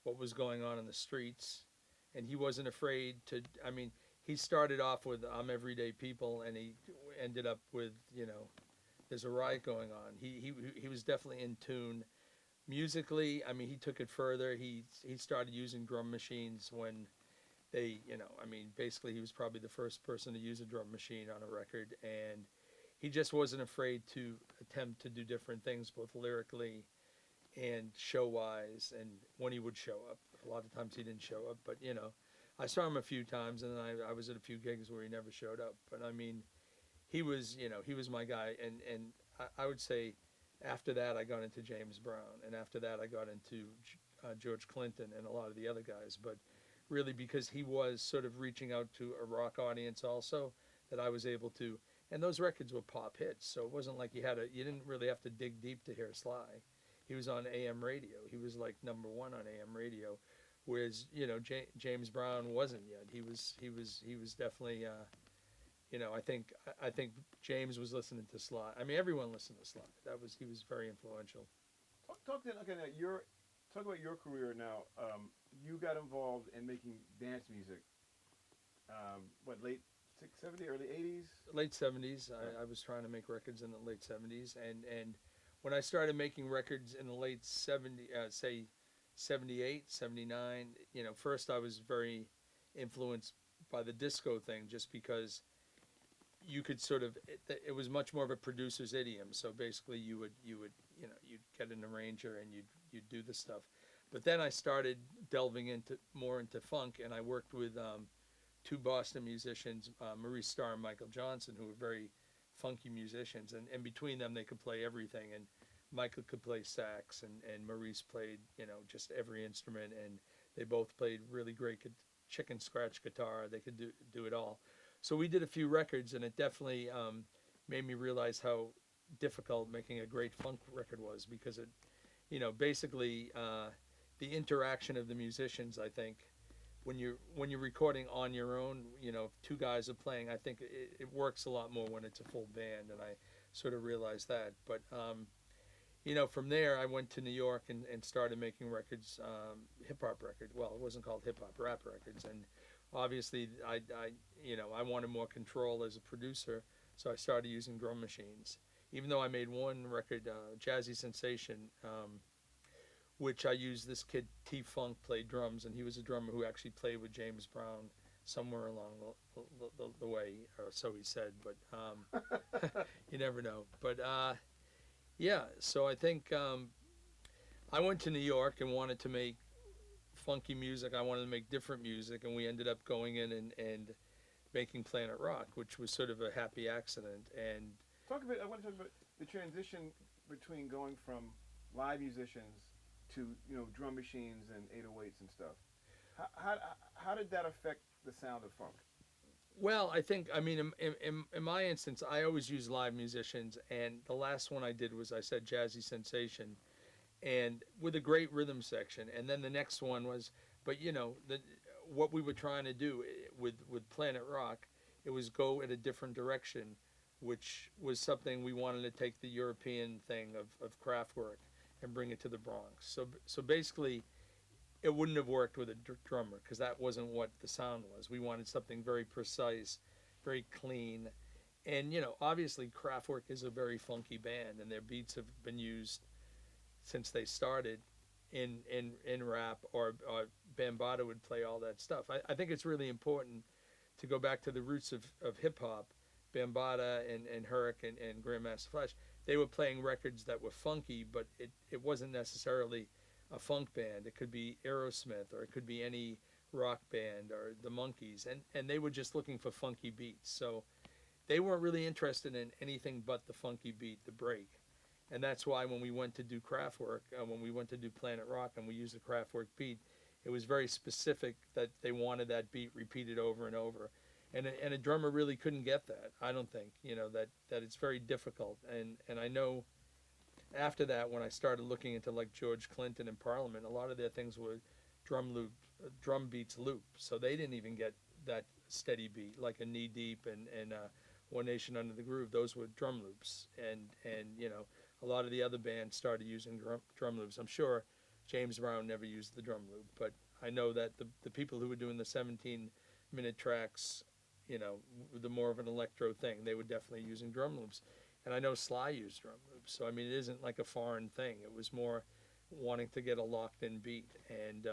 what was going on in the streets, and he wasn't afraid to. I mean, he started off with "I'm Everyday People," and he ended up with "There's a Riot Going On." He was definitely in tune musically. I mean, he took it further. He started using drum machines when I mean, basically he was probably the first person to use a drum machine on a record, and he just wasn't afraid to attempt to do different things, both lyrically and show wise. And when he would show up, a lot of times he didn't show up, but I saw him a few times, and then I was at a few gigs where he never showed up. But I mean, he was my guy, and I would say after that I got into James Brown, and after that I got into George Clinton and a lot of the other guys. But really, because he was sort of reaching out to a rock audience also, that I was able to. And those records were pop hits, so it wasn't like you didn't really have to dig deep to hear Sly. He was on AM radio. He was like number one on AM radio, whereas James Brown wasn't yet. He was definitely. I think James was listening to Sly. I mean, everyone listened to Sly. He was very influential. Talk then. Okay, now talk about your career now. You got involved in making dance music. What, late 70s, early 80s? Late '70s. Yeah. I was trying to make records in the late '70s, and when I started making records in the late '70s, say '78, '79. First I was very influenced by the disco thing, just because you could sort of it was much more of a producer's idiom. So basically, you would you'd get an arranger and you'd do the stuff. But then I started delving into funk, and I worked with two Boston musicians, Maurice Starr and Michael Johnson, who were very funky musicians, and between them they could play everything. And Michael could play sax, and Maurice played just every instrument, and they both played really great chicken scratch guitar. They could do it all. So we did a few records, and it definitely made me realize how difficult making a great funk record was, because basically the interaction of the musicians. I think when you're recording on your own, if two guys are playing, I think it works a lot more when it's a full band, and I sort of realized that. But from there I went to New York and started making records, hip hop records. Well, it wasn't called hip hop, rap records, and obviously I wanted more control as a producer, so I started using drum machines. Even though I made one record, Jazzy Sensation, which I used this kid T Funk played drums, and he was a drummer who actually played with James Brown somewhere along the way, or so he said. But you never know. But yeah, so I think I went to New York and wanted to make funky music. I wanted to make different music, and we ended up going in and making Planet Rock, which was sort of a happy accident. And Talk a bit. I want to talk about the transition between going from live musicians to drum machines and 808s and stuff. How did that affect the sound of funk? well, I think, I mean, in my instance, I always use live musicians, and the last one I did was, I said, Jazzy Sensation, and with a great rhythm section. And then the next one was, but what we were trying to do with Planet Rock, it was go in a different direction, which was something we wanted to take the European thing of Kraftwerk and bring it to the Bronx. So basically, it wouldn't have worked with a drummer, because that wasn't what the sound was. We wanted something very precise, very clean. And obviously Kraftwerk is a very funky band, and their beats have been used since they started in rap, or Bambaataa would play all that stuff. I think it's really important to go back to the roots of hip hop. Bambaataa and Herc and Grandmaster Flash, they were playing records that were funky, but it wasn't necessarily a funk band. It could be Aerosmith, or it could be any rock band, or the Monkees, and they were just looking for funky beats. So they weren't really interested in anything but the funky beat, the break. And that's why when we went to do Kraftwerk, when we went to do Planet Rock and we used the Kraftwerk beat, it was very specific that they wanted that beat repeated over and over. And a drummer really couldn't get that. I don't think, that it's very difficult. And I know after that, when I started looking into like George Clinton and Parliament, a lot of their things were drum beats loop. So they didn't even get that steady beat, like a Knee Deep and One Nation Under the Groove. Those were drum loops. And a lot of the other bands started using drum loops. I'm sure James Brown never used the drum loop, but I know that the people who were doing the 17-minute tracks, you know, the more of an electro thing, they were definitely using drum loops. And I know Sly used drum loops, so I mean, it isn't like a foreign thing. It was more wanting to get a locked-in beat, and